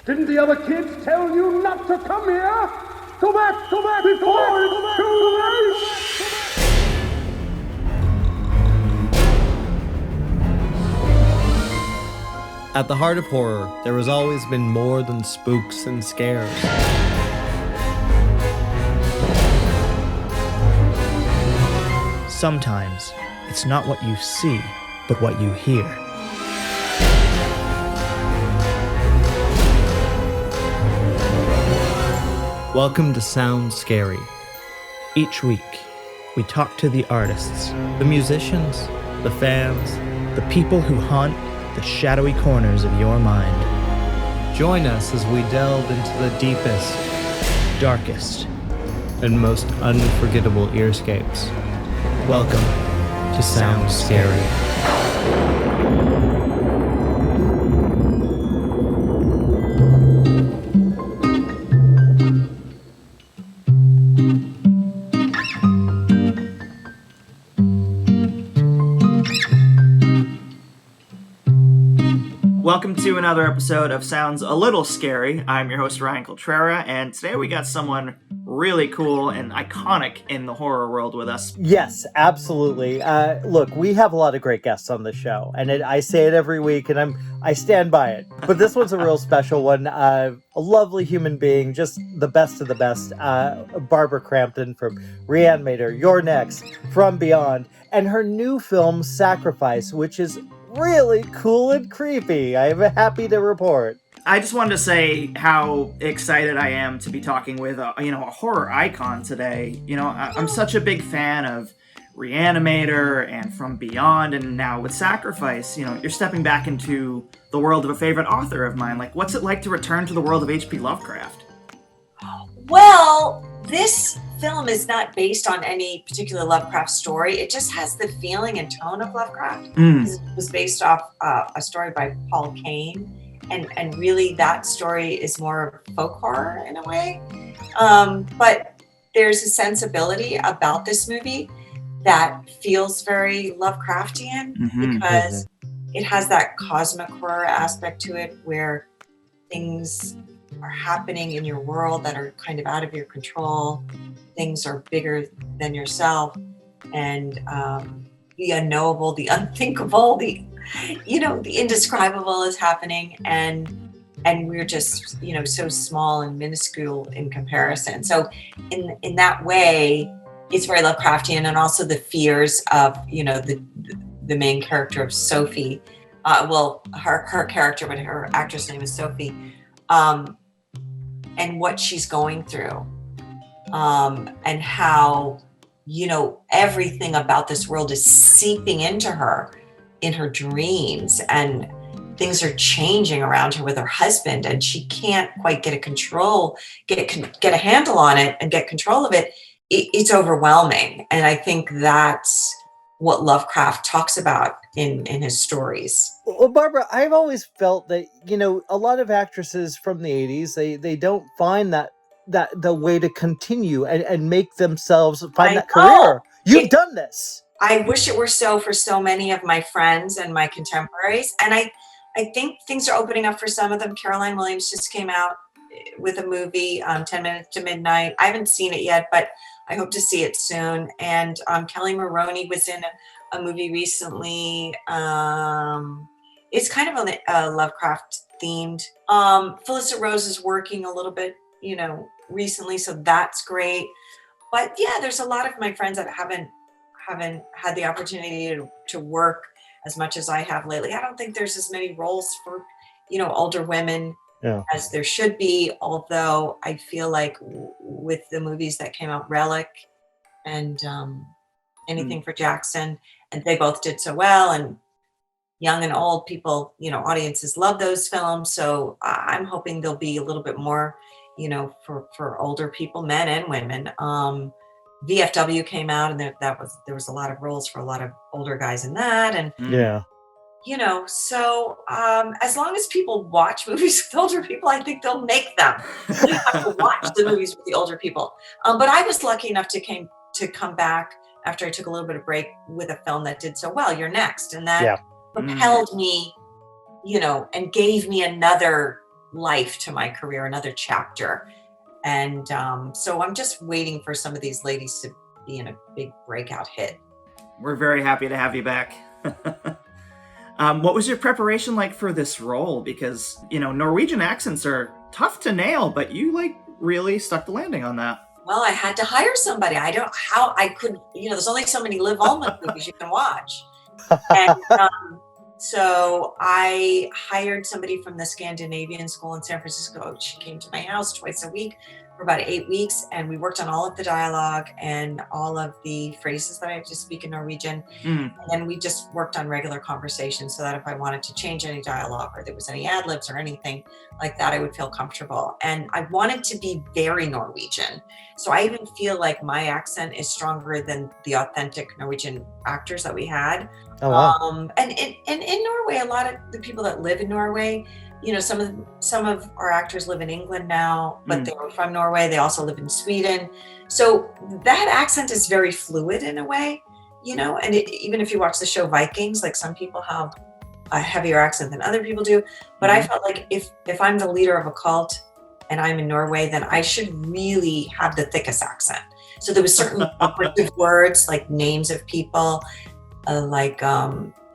Didn't the other kids tell you not to come here? Go back before it's too late! At the heart of horror, there has always been more than spooks and scares. Sometimes, it's not what you see, but what you hear. Welcome to Sound Scary. Each week, we talk to the artists, the musicians, the fans, the people who haunt the shadowy corners of your mind. Join us as we delve into the deepest, Darkest. and most unforgettable earscapes. Welcome to Sound Scary. Welcome to another episode of Sounds a Little Scary. I'm your host, Ryan Coltrera, and today we got someone really cool and iconic in the horror world with us. Yes, absolutely. Look, we have a lot of great guests on the show, and I say it every week, and I stand by it. But this one's a real special one. A lovely human being, just the best of the best. Barbara Crampton from Re-Animator, You're Next, From Beyond, and her new film, Sacrifice, which is really cool and creepy. I'm happy to report. I just wanted to say how excited I am to be talking with a horror icon today. I'm such a big fan of Re-Animator and From Beyond, and now with Sacrifice, you're stepping back into the world of a favorite author of mine. Like, what's it like to return to the world of H.P. Lovecraft? Well, this film is not based on any particular Lovecraft story. It just has the feeling and tone of Lovecraft. It was based off a story by Paul Kane. And really that story is more folk horror in a way. But there's a sensibility about this movie that feels very Lovecraftian because it has that cosmic horror aspect to it where things are happening in your world that are kind of out of your control. Things are bigger than yourself, and the unknowable, the unthinkable, the indescribable is happening, and we're just so small and minuscule in comparison. So in that way, it's very Lovecraftian, and also the fears of the main character of Sophie. Her character, but her actress name is Sophie, and what she's going through, and how everything about this world is seeping into her in her dreams, and things are changing around her with her husband, and she can't quite get a handle on it and get control of it. It's overwhelming, and I think that's what Lovecraft talks about in his stories. Well, Barbara, I've always felt that a lot of actresses from the 80s, they don't find that the way to continue and make themselves find that career. You've done this. I wish it were so for so many of my friends and my contemporaries. And I think things are opening up for some of them. Caroline Williams just came out with a movie, 10 Minutes to Midnight. I haven't seen it yet, but I hope to see it soon. And Kelly Maroney was in a movie recently. It's kind of a Lovecraft themed. Felissa Rose is working a little bit, recently, so that's great. But yeah, there's a lot of my friends that haven't had the opportunity to work as much as I have lately. I don't think there's as many roles for older women as there should be, although I feel like with the movies that came out, Relic and Anything for Jackson, and they both did so well, and young and old people, audiences love those films, so I'm hoping there'll be a little bit more for older people, men and women. VFW came out, and there was a lot of roles for a lot of older guys in that, and so as long as people watch movies with older people, I think they'll make them. You have to watch the movies with the older people. But I was lucky enough to come back after I took a little bit of break with a film that did so well, You're Next, and that propelled me, and gave me another life to my career, another chapter. And so I'm just waiting for some of these ladies to be in a big breakout hit. We're very happy to have you back. What was your preparation like for this role? Because, Norwegian accents are tough to nail, but you really stuck the landing on that. Well, I had to hire somebody. I don't how I could, there's only so many Liv Ullmann movies you can watch. And so I hired somebody from the Scandinavian school in San Francisco. She came to my house twice a week for about 8 weeks, and we worked on all of the dialogue and all of the phrases that I have to speak in Norwegian. And then we just worked on regular conversations so that if I wanted to change any dialogue or there was any ad libs or anything like that, I would feel comfortable. And I wanted to be very Norwegian. So I even feel like my accent is stronger than the authentic Norwegian actors that we had. Oh, wow. And in Norway, a lot of the people that live in Norway, some of our actors live in England now, but they were from Norway. They also live in Sweden. So that accent is very fluid in a way, and even if you watch the show Vikings, like some people have a heavier accent than other people do. But I felt like if I'm the leader of a cult and I'm in Norway, then I should really have the thickest accent. So there was certain operative words like names of people, like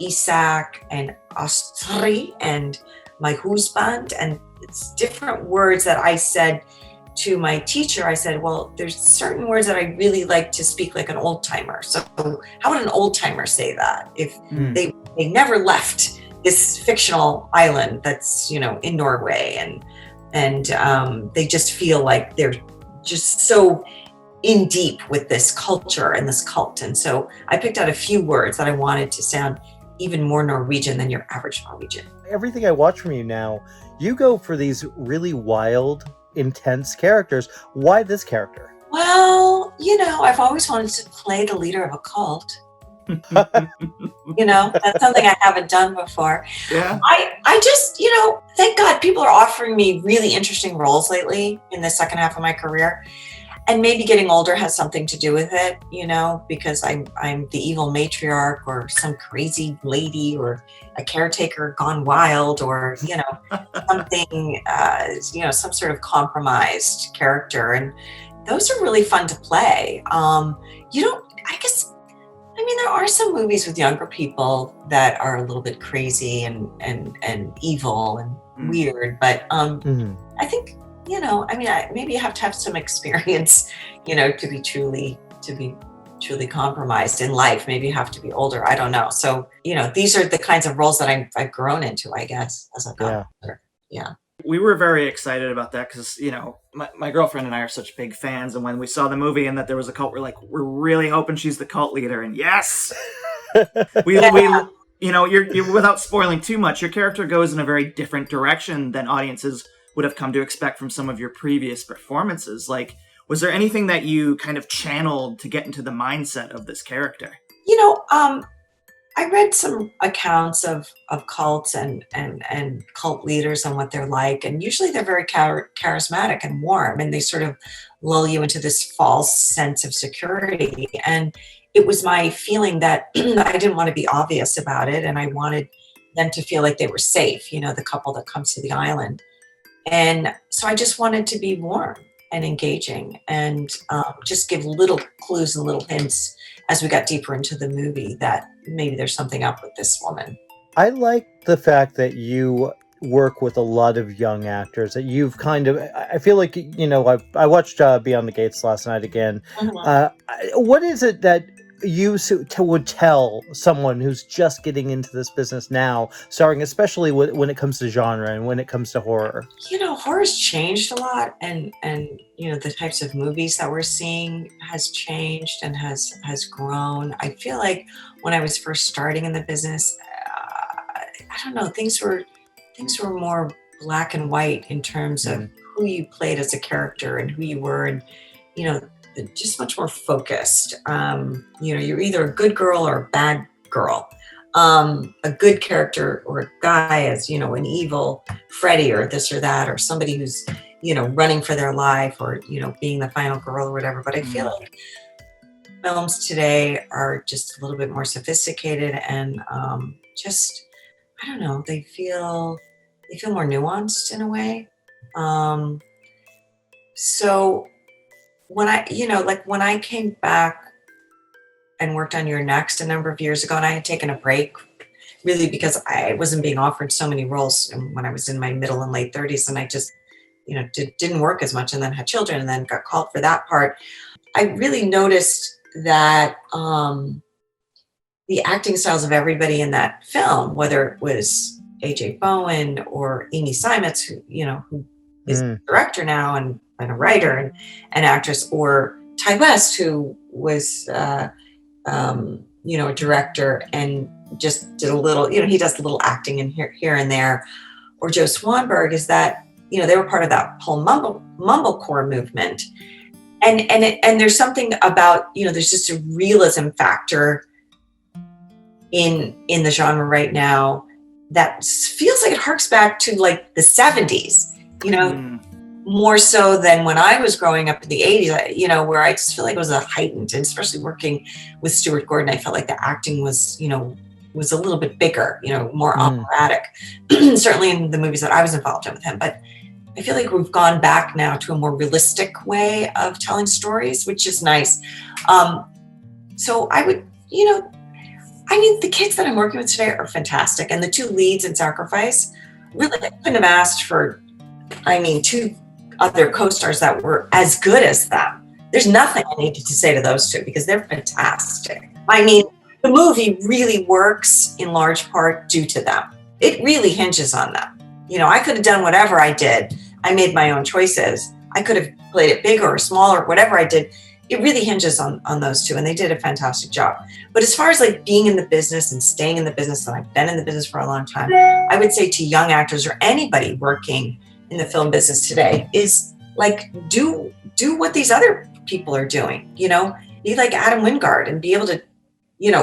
Isak and Astrid and my husband, and it's different words that I said to my teacher. I said, well, there's certain words that I really like to speak like an old timer. So how would an old timer say that if they never left this fictional island that's, in Norway, and they just feel like they're just so in deep with this culture and this cult. And so I picked out a few words that I wanted to sound even more Norwegian than your average Norwegian. Everything I watch from you now, you go for these really wild, intense characters. Why this character? Well, I've always wanted to play the leader of a cult. That's something I haven't done before. Yeah. I just, thank God people are offering me really interesting roles lately in the second half of my career. And maybe getting older has something to do with it, because I'm the evil matriarch or some crazy lady or a caretaker gone wild or, something, some sort of compromised character. And those are really fun to play. There are some movies with younger people that are a little bit crazy and evil and weird, but I think, maybe you have to have some experience, to be truly compromised in life. Maybe you have to be older. I don't know. So, these are the kinds of roles that I've grown into, I guess, as I've gotten older. Yeah. We were very excited about that because, my girlfriend and I are such big fans. And when we saw the movie and that there was a cult, we're really hoping she's the cult leader. And yes, you're without spoiling too much, your character goes in a very different direction than audiences would have come to expect from some of your previous performances. Was there anything that you kind of channeled to get into the mindset of this character? I read some accounts of cults and cult leaders and what they're like. And usually they're very charismatic and warm, and they sort of lull you into this false sense of security. And it was my feeling that I didn't want to be obvious about it. And I wanted them to feel like they were safe, the couple that comes to the island. And so I just wanted to be warm and engaging and just give little clues and little hints as we got deeper into the movie that maybe there's something up with this woman. I like the fact that you work with a lot of young actors, that you've kind of, I feel like, I watched Beyond the Gates last night again. What is it that you would tell someone who's just getting into this business now, starring especially when it comes to genre and when it comes to horror? Horror's changed a lot, and the types of movies that we're seeing has changed and has grown. I feel like when I was first starting in the business, I don't know, things were more black and white in terms of who you played as a character and who you were, and just much more focused. You're either a good girl or a bad girl. A good character or a guy as, an evil Freddy or this or that, or somebody who's, running for their life or, being the final girl or whatever. But I feel like films today are just a little bit more sophisticated and I don't know, they feel they feel more nuanced in a way. So when when I came back and worked on Your Next a number of years ago, and I had taken a break really because I wasn't being offered so many roles when I was in my middle and late 30s, and I just, didn't work as much, and then had children and then got called for that part. I really noticed that the acting styles of everybody in that film, whether it was A.J. Bowen or Amy Simons, who is a director now and a writer and actress, or Ty West, who was a director and just did a little, he does a little acting in here and there, or Joe Swanberg, is that they were part of that whole mumblecore movement, and there's something about there's just a realism factor in the genre right now that feels like it harks back to like the 70s, more so than when I was growing up in the 80s, where I just feel like it was a heightened, and especially working with Stuart Gordon, I felt like the acting was a little bit bigger, more operatic, certainly in the movies that I was involved in with him. But I feel like we've gone back now to a more realistic way of telling stories, which is nice. So I would, the kids that I'm working with today are fantastic. And the two leads in Sacrifice, really, I couldn't have asked for, two other co-stars that were as good as them. There's nothing I needed to say to those two because they're fantastic. The movie really works in large part due to them. It really hinges on them. I could have done whatever I did. I made my own choices. I could have played it bigger or smaller, whatever I did. It really hinges on those two, and they did a fantastic job. But as far as like being in the business and staying in the business, and I've been in the business for a long time, I would say to young actors or anybody working in the film business today is like, do what these other people are doing, be like Adam Wingard and be able to,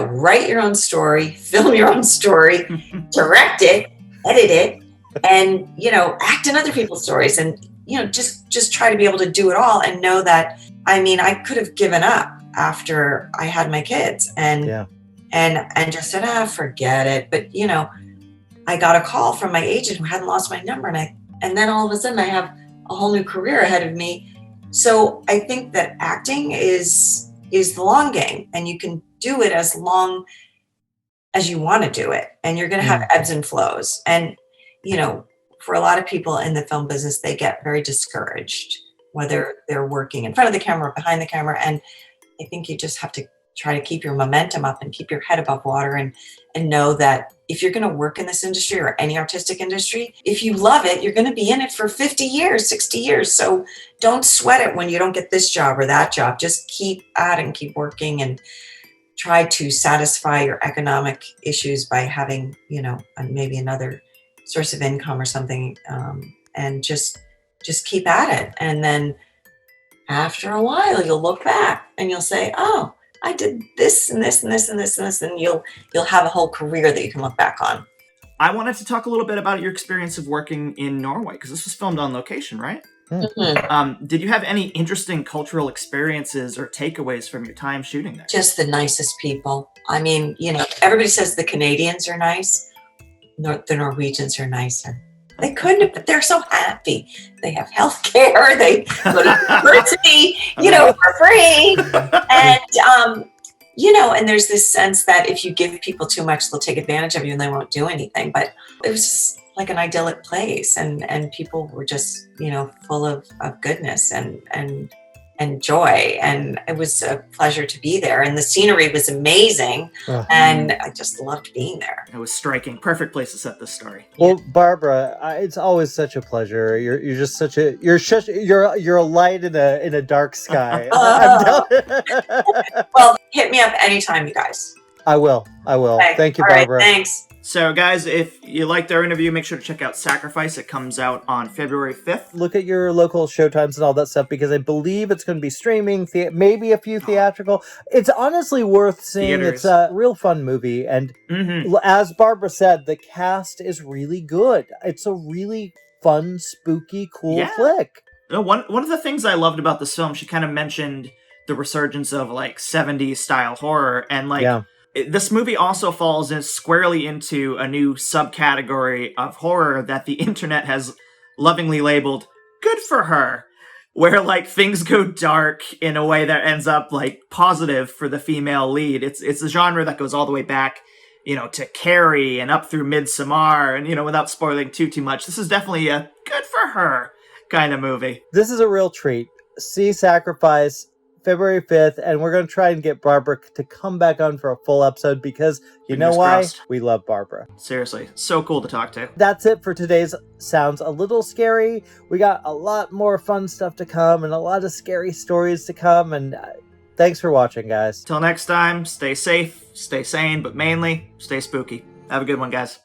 write your own story, film your own story, direct it, edit it, and, act in other people's stories, and, just try to be able to do it all and know that, I could have given up after I had my kids and just said, forget it. But, I got a call from my agent who hadn't lost my number, and then all of a sudden I have a whole new career ahead of me. So I think that acting is the long game, and you can do it as long as you want to do it. And you're going to have ebbs and flows. And, for a lot of people in the film business, they get very discouraged, whether they're working in front of the camera or behind the camera. And I think you just have to try to keep your momentum up and keep your head above water and know that if you're going to work in this industry or any artistic industry, if you love it, you're going to be in it for 50 years, 60 years. So don't sweat it when you don't get this job or that job. Just keep at it and keep working and try to satisfy your economic issues by having, maybe another source of income or something, and just keep at it. And then after a while, you'll look back and you'll say, oh, I did this and this and this and this and this, and you'll have a whole career that you can look back on. I wanted to talk a little bit about your experience of working in Norway, because this was filmed on location, right? Mm-hmm. Did you have any interesting cultural experiences or takeaways from your time shooting there? Just the nicest people. Everybody says the Canadians are nice. The Norwegians are nicer. They couldn't, but they're so happy. They have health care. They go to university, for free. And, and there's this sense that if you give people too much, they'll take advantage of you and they won't do anything. But it was just like an idyllic place. And people were just, full of goodness and joy. And it was a pleasure to be there. And the scenery was amazing. And I just loved being there. It was striking. Perfect place to set this story. Well, Barbara, it's always such a pleasure. You're just such a you're a light in a dark sky. Well, hit me up anytime, you guys. I will. Okay. Thank you, All Barbara. Right, thanks. So, guys, if you liked our interview, make sure to check out Sacrifice. It comes out on February 5th. Look at your local showtimes and all that stuff, because I believe it's going to be streaming, maybe a few theatrical. It's honestly worth seeing. Theaters. It's a real fun movie. And as Barbara said, the cast is really good. It's a really fun, spooky, cool flick. One of the things I loved about this film, she kind of mentioned the resurgence of like 70s style horror, and This movie also falls in squarely into a new subcategory of horror that the internet has lovingly labeled "good for her," where like things go dark in a way that ends up like positive for the female lead. It's a genre that goes all the way back, to Carrie and up through Midsommar, and without spoiling too much, this is definitely a good for her kind of movie. This is a real treat. See Sacrifice, February 5th, and we're going to try and get Barbara to come back on for a full episode because you know why? Crossed. We love Barbara. Seriously, so cool to talk to. That's it for today's Sounds a Little Scary. We got a lot more fun stuff to come and a lot of scary stories to come, and thanks for watching, guys. Till next time, stay safe, stay sane, but mainly, stay spooky. Have a good one, guys.